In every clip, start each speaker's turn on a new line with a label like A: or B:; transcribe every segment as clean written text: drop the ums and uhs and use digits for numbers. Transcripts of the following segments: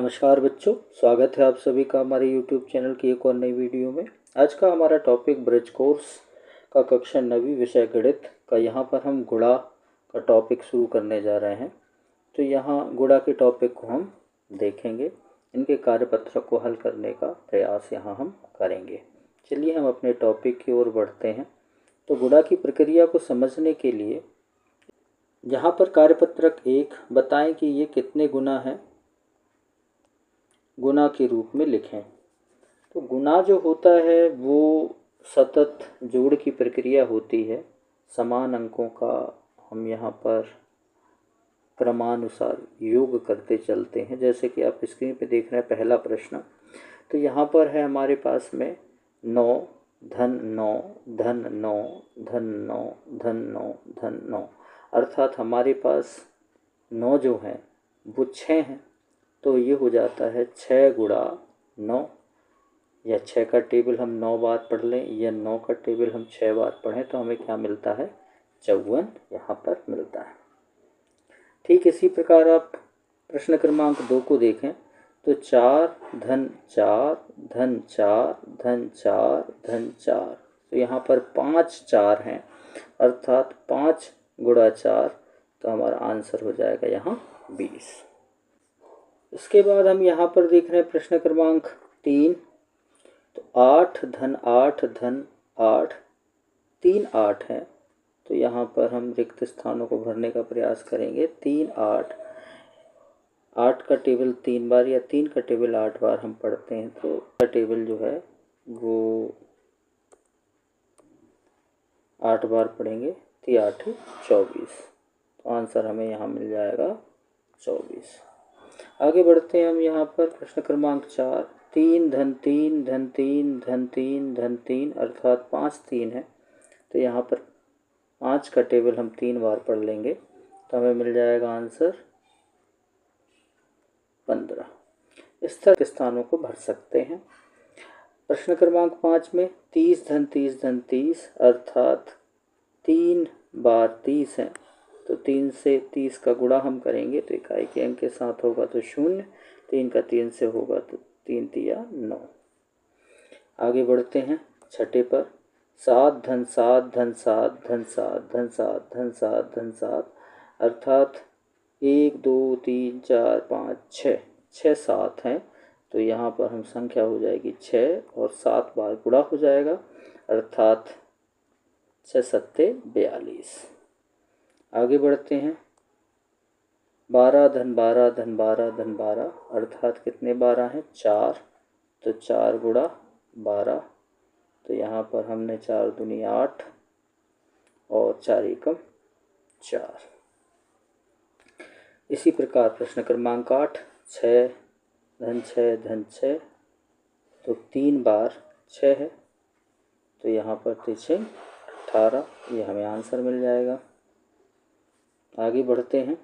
A: नमस्कार बच्चों, स्वागत है आप सभी का हमारे YouTube चैनल की एक और नई वीडियो में। आज का हमारा टॉपिक ब्रिज कोर्स का कक्षा 9वीं विषय गणित का यहाँ पर हम गुणा का टॉपिक शुरू करने जा रहे हैं। तो यहाँ गुणा के टॉपिक को हम देखेंगे, इनके कार्यपत्रक को हल करने का प्रयास यहाँ हम करेंगे। चलिए हम अपने टॉपिक की ओर बढ़ते हैं। तो गुणा की प्रक्रिया को समझने के लिए यहाँ पर कार्यपत्रक 1 बताएं कि ये कितने गुना है, गुना के रूप में लिखें। तो गुना जो होता है वो सतत जोड़ की प्रक्रिया होती है। समान अंकों का हम यहाँ पर क्रमानुसार योग करते चलते हैं। जैसे कि आप स्क्रीन पे देख रहे हैं पहला प्रश्न। तो यहाँ पर है हमारे पास में 9 धन 9 धन 9 धन 9 धन 9 धन 9, अर्थात हमारे पास 9 जो हैं वो 6 हैं। तो ये हो जाता है 6 गुणा 9, या 6 का टेबल हम 9 बार पढ़ लें या 9 का टेबल हम 6 बार पढ़ें तो हमें क्या मिलता है, 54 यहाँ पर मिलता है। ठीक इसी प्रकार आप प्रश्न क्रमांक 2 को देखें। तो 4 धन 4 धन 4 धन 4 धन 4, तो यहाँ पर 5 4 हैं, अर्थात 5 गुणा 4, तो हमारा आंसर हो जाएगा यहाँ 20। इसके बाद हम यहाँ पर देख रहे हैं प्रश्न क्रमांक 3। तो 8 धन 8 धन 8, 3 8 हैं। तो यहाँ पर हम रिक्त स्थानों को भरने का प्रयास करेंगे। 3 8, 8 का टेबल 3 बार या 3 का टेबल 8 बार हम पढ़ते हैं, तो का टेबल जो है वो 8 बार पढ़ेंगे। 3 8 24, तो आंसर हमें यहाँ मिल जाएगा 24। आगे बढ़ते हैं हम यहाँ पर प्रश्न क्रमांक 4। 3 धन 3 धन 3 धन 3 धन 3, अर्थात 5 3 है। तो यहाँ पर 5 का टेबल हम 3 बार पढ़ लेंगे, तो हमें मिल जाएगा आंसर 15। इस तरह के स्थानों को भर सकते हैं। प्रश्न क्रमांक 5 में 30 धन 30 धन 30, अर्थात 3 बार 30 है। तो 3 से 30 का गुणा हम करेंगे तो इकाई के अंक के साथ होगा तो 0, 3 का 3 से होगा तो 3 तिया 9। आगे बढ़ते हैं छठे पर। 7 धन 7 धन 7 धन 7 धन 7 धन 7 धन 7, अर्थात 1 2 3 4 5 6, 6 7 हैं। तो यहाँ पर हम संख्या हो जाएगी 6 और 7 बार गुणा हो जाएगा, अर्थात 6 सत्ते 42। आगे बढ़ते हैं 12 धन 12 धन 12 धन 12, अर्थात कितने 12 हैं, 4। तो 4 गुणा 12, तो यहाँ पर हमने 4 दूनी 8 और 4 एकम 4। इसी प्रकार प्रश्न क्रमांक 8। 6 धन 6 धन 6, तो 3 बार 6 है। तो यहाँ पर 3 18, ये हमें आंसर मिल जाएगा। आगे बढ़ते हैं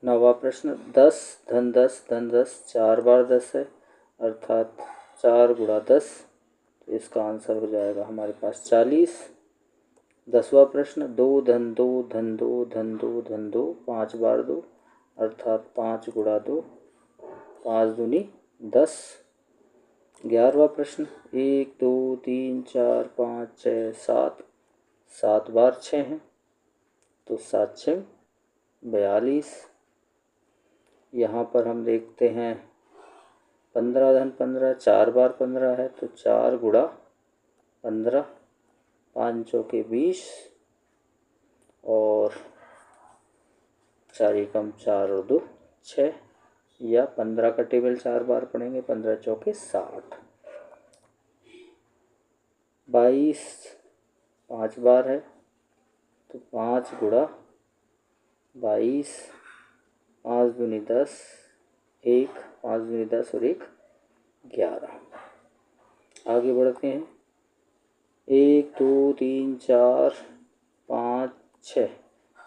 A: नवा प्रश्न। 10 धन 10 धन 10, 4 बार 10 है, अर्थात 4 गुणा 10, तो इसका आंसर हो जाएगा हमारे पास 40। 10वां प्रश्न। 2 धन 2 धन 2 धन 2 धन 2, 5 बार 2, अर्थात 5 गुणा 2, 5 दूनी 10। 11वां प्रश्न। 1 2 3 4 5 6 7, 7 बार 6 हैं, तो 7 6 42। यहाँ पर हम देखते हैं 15 धन 15, 4 बार 15 है, तो 4 गुणा 15, 5 चौके 20 और 4 एकम 4 और 2 6, या 15 का टेबल 4 बार पढ़ेंगे, 15 चौके 60। 22 5 बार है, तो 5 गुणा 22, 5 दूनी 10, 1, 5 दूनी 10 और 1 11। आगे बढ़ते हैं 1 2 3 4 5 6,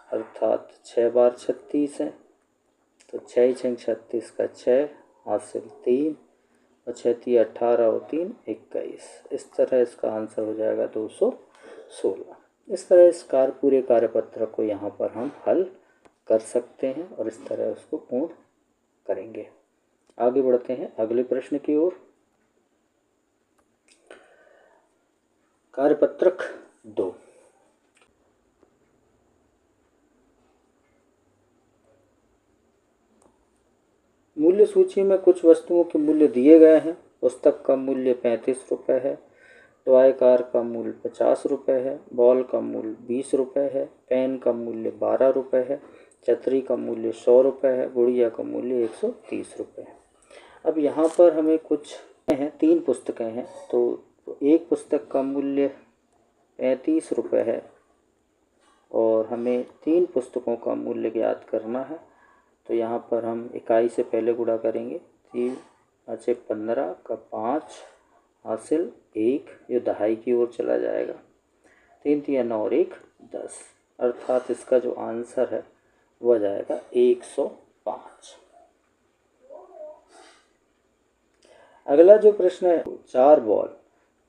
A: अर्थात 6 बार 36 है। तो 6 6 36 का 6, हासिल 3 और 6 3 18 और 3 21। इस तरह इसका आंसर हो जाएगा 216। इस तरह इस पूरे कार्यपत्र को यहाँ पर हम हल कर सकते हैं और इस तरह उसको पूर्ण करेंगे। आगे बढ़ते हैं अगले प्रश्न की ओर। कार्यपत्रक 2। मूल्य सूची में कुछ वस्तुओं के मूल्य दिए गए हैं। पुस्तक का मूल्य 35 रुपये है, टॉय कार का मूल्य 50 रुपये है, बॉल का मूल्य 20 रुपये है, पेन का मूल्य 12 रुपये है, छतरी का मूल्य 100 रुपये है, गुड़िया का मूल्य 130 रुपये है। अब यहाँ पर हमें कुछ हैं, 3 पुस्तकें हैं, तो एक पुस्तक का मूल्य 35 रुपये है और हमें 3 पुस्तकों का मूल्य ज्ञात करना है। तो यहाँ पर हम इकाई से पहले गुणा करेंगे। 3 अच्छे 15 का 5 हासिल 1, ये दहाई की ओर चला जाएगा। 3 3 9 और 1 10, अर्थात इसका जो आंसर है वह जाएगा 105। अगला जो प्रश्न है 4 बॉल।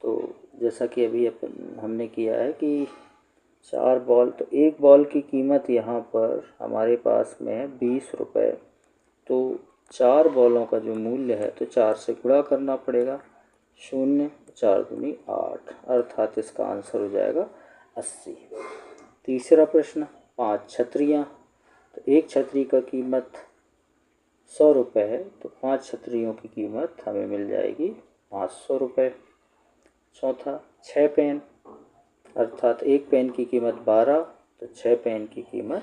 A: तो जैसा कि अभी हमने किया है कि 4 बॉल, तो एक बॉल की कीमत यहाँ पर हमारे पास में है 20 रुपये। तो 4 बॉलों का जो मूल्य है तो 4 से गुणा करना पड़ेगा। 0 4 दूनी 8, अर्थात इसका आंसर हो जाएगा 80। तीसरा प्रश्न 5 छतरियाँ। तो एक छतरी का कीमत 100 रुपये है, तो 5 छतरियों की कीमत हमें मिल जाएगी 500 रुपये। चौथा 6 पेन, अर्थात एक पेन की कीमत 12, तो 6 पेन की कीमत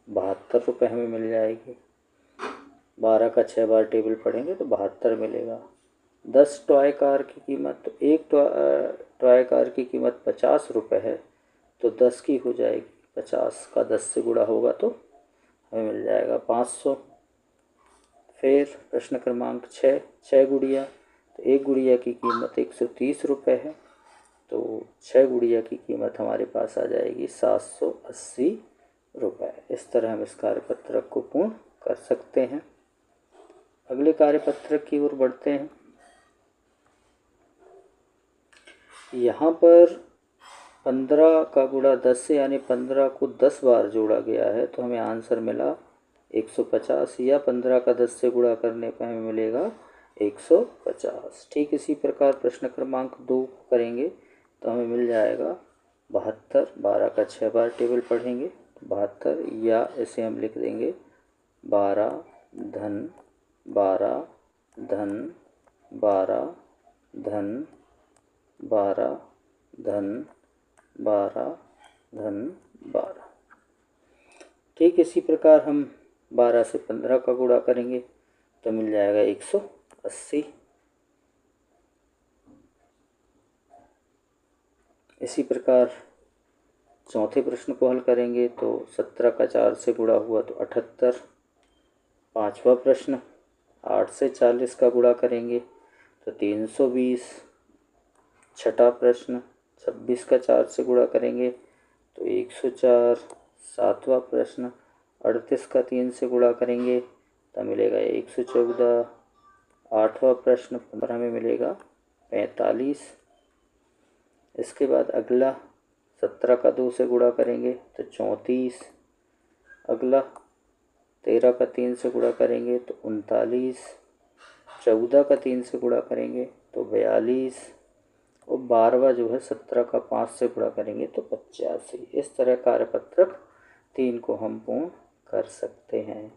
A: 72 रुपये हमें मिल जाएगी। 12 का 6 बार टेबल पढ़ेंगे तो 72 मिलेगा। 10 टॉय कार की कीमत, तो एक टॉय कार की कीमत 50 रुपये है, तो 10 की हो जाएगी, 50 का 10 से गुणा होगा तो हमें मिल जाएगा 500। फिर प्रश्न क्रमांक 6 गुड़िया। तो एक गुड़िया की कीमत 130 रुपये है, तो 6 गुड़िया की कीमत हमारे पास आ जाएगी 780 रुपये। इस तरह हम इस कार्यपत्रक को पूर्ण कर सकते हैं। अगले कार्यपत्रक की ओर बढ़ते हैं। यहाँ पर 15 का गुणा 10 से, यानी 15 को 10 बार जोड़ा गया है, तो हमें आंसर मिला 150, या 15 का 10 से गुणा करने पर हमें मिलेगा 150। ठीक इसी प्रकार प्रश्न क्रमांक 2 करेंगे तो हमें मिल जाएगा 72। 12 का 6 बार टेबल पढ़ेंगे तो 72, या इसे हम लिख देंगे 12 धन 12 धन 12 धन 12 धन 12 धन 12। ठीक इसी प्रकार हम 12 से 15 का गुणा करेंगे तो मिल जाएगा 180। इसी प्रकार चौथे प्रश्न को हल करेंगे तो 17 का 4 से गुणा हुआ तो 78। पांचवा प्रश्न 8 से 40 का गुणा करेंगे तो 320। छठा प्रश्न 26 का 4 से गुणा करेंगे तो 104। सातवां प्रश्न 38 का 3 से गुणा करेंगे तो मिलेगा 114। आठवां प्रश्न पर हमें मिलेगा 45। इसके बाद अगला 17 का 2 से गुणा करेंगे तो 34। अगला 13 का 3 से गुणा करेंगे तो 39। 14 का 3 से गुणा करेंगे तो 42। और 12वां जो है 17 का 5 से गुणा करेंगे तो 85। इस तरह कार्यपत्रक 3 को हम पूर्ण कर सकते हैं।